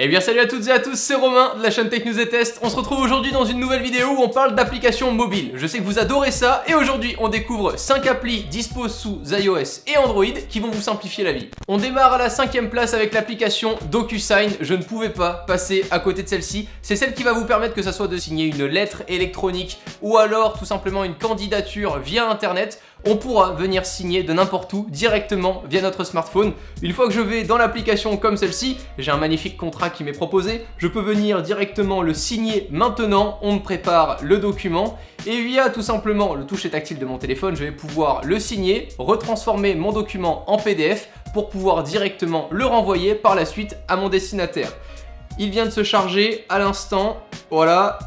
Eh bien salut à toutes et à tous, c'est Romain de la chaîne Tech News et Test. On se retrouve aujourd'hui dans une nouvelle vidéo où on parle d'applications mobiles. Je sais que vous adorez ça et aujourd'hui on découvre 5 applis dispo sous iOS et Android qui vont vous simplifier la vie. On démarre à la 5e place avec l'application DocuSign. Je ne pouvais pas passer à côté de celle-ci. C'est celle qui va vous permettre que ça soit de signer une lettre électronique ou alors tout simplement une candidature via internet. On pourra venir signer de n'importe où directement via notre smartphone. Une fois que je vais dans l'application comme celle-ci, j'ai un magnifique contrat qui m'est proposé. Je peux venir directement le signer maintenant. On me prépare le document et via tout simplement le toucher tactile de mon téléphone, je vais pouvoir le signer, retransformer mon document en PDF pour pouvoir directement le renvoyer par la suite à mon destinataire. Il vient de se charger à l'instant. Voilà.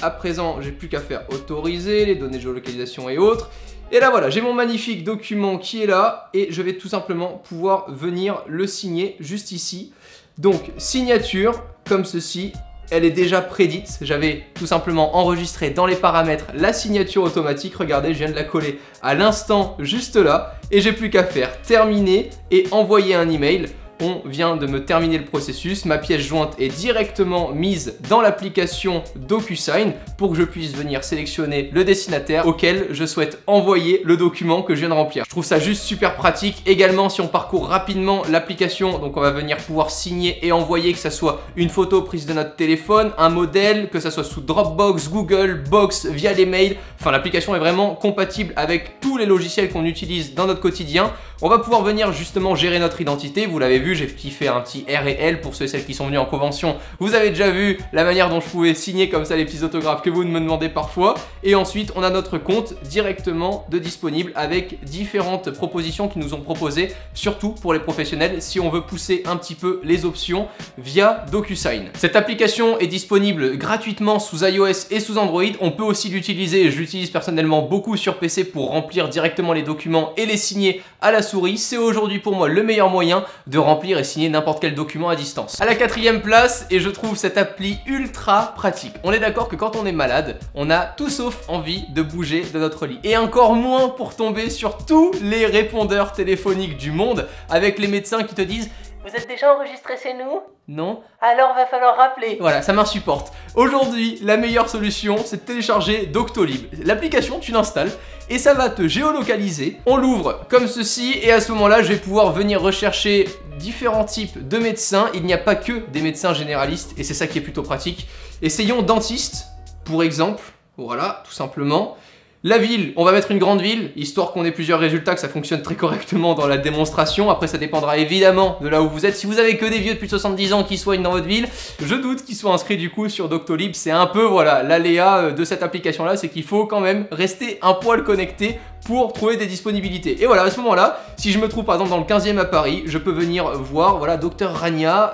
À présent, j'ai plus qu'à faire autoriser les données de géolocalisation et autres. Et là voilà, j'ai mon magnifique document qui est là et je vais tout simplement pouvoir venir le signer juste ici. Donc signature comme ceci, elle est déjà prédite. J'avais tout simplement enregistré dans les paramètres la signature automatique. Regardez, je viens de la coller à l'instant juste là et j'ai plus qu'à faire terminer et envoyer un email. On vient de me terminer le processus, ma pièce jointe est directement mise dans l'application DocuSign pour que je puisse venir sélectionner le destinataire auquel je souhaite envoyer le document que je viens de remplir. Je trouve ça juste super pratique. Également, si on parcourt rapidement l'application, donc on va venir pouvoir signer et envoyer, que ça soit une photo prise de notre téléphone, un modèle, que ça soit sous Dropbox, Google, Box, via les mails. Enfin, l'application est vraiment compatible avec tous les logiciels qu'on utilise dans notre quotidien. On va pouvoir venir justement gérer notre identité. Vous l'avez vu, j'ai kiffé un petit R et L pour ceux et celles qui sont venus en convention. Vous avez déjà vu la manière dont je pouvais signer comme ça les petits autographes que vous me demandez parfois. Et ensuite, on a notre compte directement de disponible avec différentes propositions qui nous ont proposées, surtout pour les professionnels, si on veut pousser un petit peu les options via DocuSign. Cette application est disponible gratuitement sous iOS et sous Android. On peut aussi l'utiliser, je l'utilise personnellement beaucoup sur PC pour remplir directement les documents et les signer à la souris. C'est aujourd'hui pour moi le meilleur moyen de remplir et signer n'importe quel document à distance. À la 4e place, et je trouve cette appli ultra pratique. On est d'accord que quand on est malade, on a tout sauf envie de bouger de notre lit. Et encore moins pour tomber sur tous les répondeurs téléphoniques du monde avec les médecins qui te disent: vous êtes déjà enregistré chez nous? Non? Alors va falloir rappeler. Voilà, ça m'insupporte. Aujourd'hui, la meilleure solution, c'est de télécharger Doctolib. L'application, tu l'installes et ça va te géolocaliser. On l'ouvre comme ceci et à ce moment-là, je vais pouvoir venir rechercher différents types de médecins. Il n'y a pas que des médecins généralistes et c'est ça qui est plutôt pratique. Essayons dentiste, pour exemple. Voilà, tout simplement. La ville, on va mettre une grande ville, histoire qu'on ait plusieurs résultats, que ça fonctionne très correctement dans la démonstration. Après, ça dépendra évidemment de là où vous êtes. Si vous avez que des vieux de plus de 70 ans qui soignent dans votre ville, je doute qu'ils soient inscrits du coup sur Doctolib. C'est un peu, voilà, l'aléa de cette application-là, c'est qu'il faut quand même rester un poil connecté pour trouver des disponibilités. Et voilà, à ce moment-là, si je me trouve par exemple dans le 15e à Paris, je peux venir voir, voilà, Docteur Rania,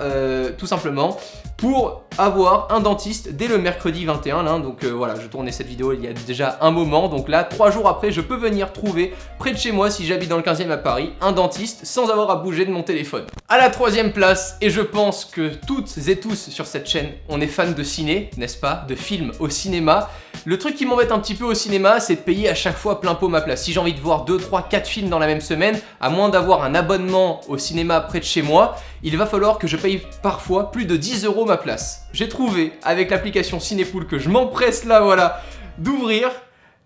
tout simplement, pour avoir un dentiste dès le mercredi 21. Là, donc voilà, je tournais cette vidéo il y a déjà un moment. Donc là, 3 jours après, je peux venir trouver près de chez moi, si j'habite dans le 15e à Paris, un dentiste sans avoir à bouger de mon téléphone. À la 3e place, et je pense que toutes et tous sur cette chaîne, on est fan de ciné, n'est-ce pas? De films au cinéma. Le truc qui m'embête un petit peu au cinéma, c'est de payer à chaque fois plein pot ma place. Si j'ai envie de voir 2, 3, 4 films dans la même semaine, à moins d'avoir un abonnement au cinéma près de chez moi, il va falloir que je paye parfois plus de 10 € ma place. J'ai trouvé avec l'application Cinépool, que je m'empresse là, voilà, d'ouvrir,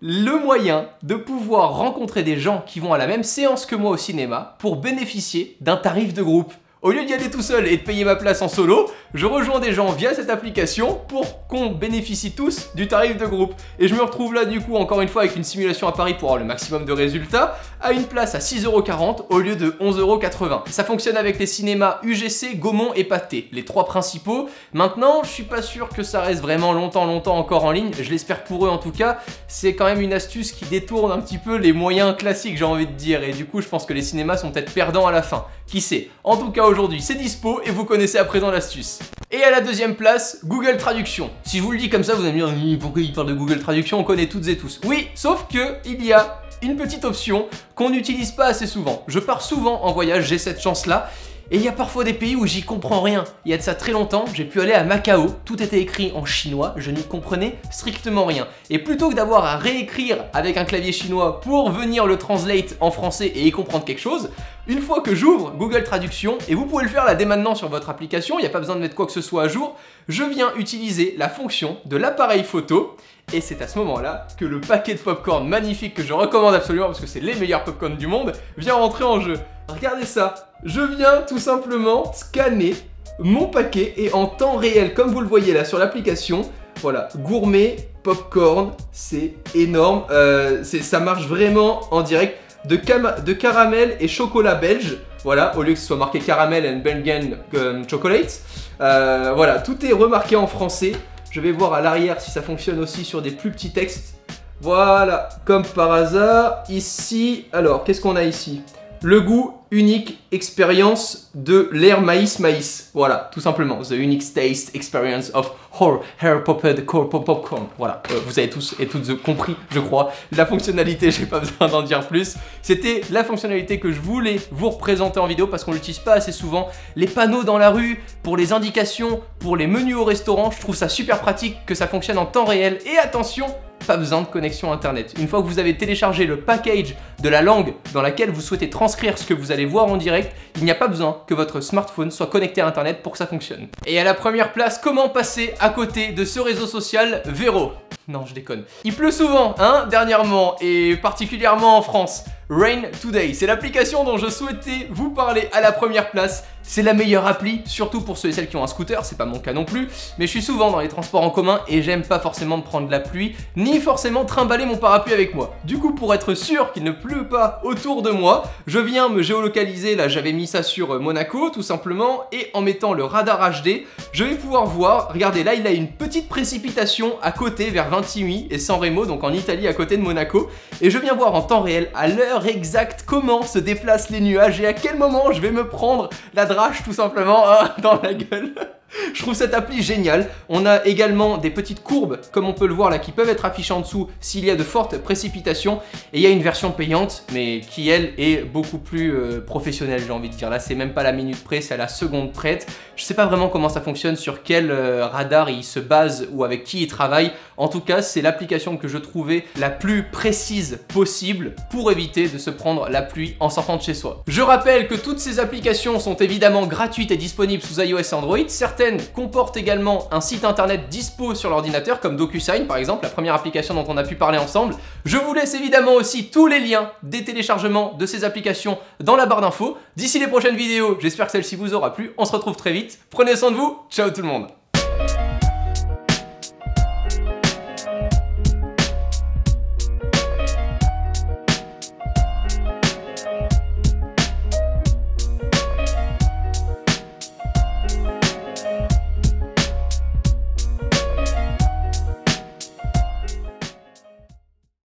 le moyen de pouvoir rencontrer des gens qui vont à la même séance que moi au cinéma pour bénéficier d'un tarif de groupe. Au lieu d'y aller tout seul et de payer ma place en solo, je rejoins des gens via cette application pour qu'on bénéficie tous du tarif de groupe. Et je me retrouve là du coup encore une fois avec une simulation à Paris pour avoir le maximum de résultats, à une place à 6,40 € au lieu de 11,80 €. Ça fonctionne avec les cinémas UGC, Gaumont et Pathé, les 3 principaux. Maintenant, je suis pas sûr que ça reste vraiment longtemps encore en ligne, je l'espère pour eux en tout cas. C'est quand même une astuce qui détourne un petit peu les moyens classiques, j'ai envie de dire, et du coup je pense que les cinémas sont peut-être perdants à la fin. Qui sait? En tout cas aujourd'hui c'est dispo et vous connaissez à présent l'astuce. Et à la 2e place, Google Traduction. Si je vous le dis comme ça, vous allez me dire pourquoi il parle de Google Traduction, on connaît toutes et tous. Oui, sauf que il y a une petite option qu'on n'utilise pas assez souvent. Je pars souvent en voyage, j'ai cette chance là. Et il y a parfois des pays où j'y comprends rien. Il y a de ça très longtemps, j'ai pu aller à Macao, tout était écrit en chinois, je n'y comprenais strictement rien. Et plutôt que d'avoir à réécrire avec un clavier chinois pour venir le translate en français et y comprendre quelque chose, une fois que j'ouvre Google Traduction, et vous pouvez le faire là dès maintenant sur votre application, il n'y a pas besoin de mettre quoi que ce soit à jour, je viens utiliser la fonction de l'appareil photo, et c'est à ce moment-là que le paquet de popcorn magnifique que je recommande absolument parce que c'est les meilleurs popcorn du monde, vient rentrer en jeu. Regardez ça, je viens tout simplement scanner mon paquet et en temps réel, comme vous le voyez là sur l'application, voilà, gourmet, popcorn, c'est énorme, ça marche vraiment en direct. De caramel et chocolat belge, voilà, au lieu que ce soit marqué caramel and Belgian chocolate. Voilà, tout est remarqué en français. Je vais voir à l'arrière si ça fonctionne aussi sur des plus petits textes. Voilà, comme par hasard, ici, alors, qu'est-ce qu'on a ici? Le goût unique expérience de l'air maïs. Voilà, tout simplement. The unique taste experience of hair popped popcorn. Voilà, vous avez tous et toutes compris, je crois. La fonctionnalité, j'ai pas besoin d'en dire plus. C'était la fonctionnalité que je voulais vous représenter en vidéo parce qu'on l'utilise pas assez souvent. Les panneaux dans la rue, pour les indications, pour les menus au restaurant, je trouve ça super pratique que ça fonctionne en temps réel. Et attention, pas besoin de connexion internet. Une fois que vous avez téléchargé le package de la langue dans laquelle vous souhaitez transcrire ce que vous allez voir en direct, il n'y a pas besoin que votre smartphone soit connecté à internet pour que ça fonctionne. Et à la première place, comment passer à côté de ce réseau social Vero? Non, je déconne. Il pleut souvent, hein, dernièrement, et particulièrement en France. Rain Today, c'est l'application dont je souhaitais vous parler à la première place. C'est la meilleure appli, surtout pour ceux et celles qui ont un scooter, c'est pas mon cas non plus, mais je suis souvent dans les transports en commun et j'aime pas forcément me prendre la pluie, ni forcément trimballer mon parapluie avec moi. Du coup, pour être sûr qu'il ne pleut pas autour de moi, je viens me géolocaliser, là j'avais mis ça sur Monaco tout simplement, et en mettant le radar HD, je vais pouvoir voir, regardez là il a une petite précipitation à côté vers Vintimille et San Remo, donc en Italie à côté de Monaco, et je viens voir en temps réel, à l'heure exacte, comment se déplacent les nuages et à quel moment je vais me prendre la drache tout simplement dans la gueule. Je trouve cette appli géniale. On a également des petites courbes, comme on peut le voir là, qui peuvent être affichées en dessous s'il y a de fortes précipitations. Et il y a une version payante, mais qui elle est beaucoup plus professionnelle, j'ai envie de dire. Là, c'est même pas la minute près, c'est à la seconde prête. Je sais pas vraiment comment ça fonctionne, sur quel radar il se base ou avec qui il travaille. En tout cas, c'est l'application que je trouvais la plus précise possible pour éviter de se prendre la pluie en sortant de chez soi. Je rappelle que toutes ces applications sont évidemment gratuites et disponibles sous iOS et Android. Certaines comportent également un site internet dispo sur l'ordinateur, comme DocuSign par exemple, la première application dont on a pu parler ensemble. Je vous laisse évidemment aussi tous les liens des téléchargements de ces applications dans la barre d'infos. D'ici les prochaines vidéos, j'espère que celle-ci vous aura plu. On se retrouve très vite. Prenez soin de vous. Ciao tout le monde.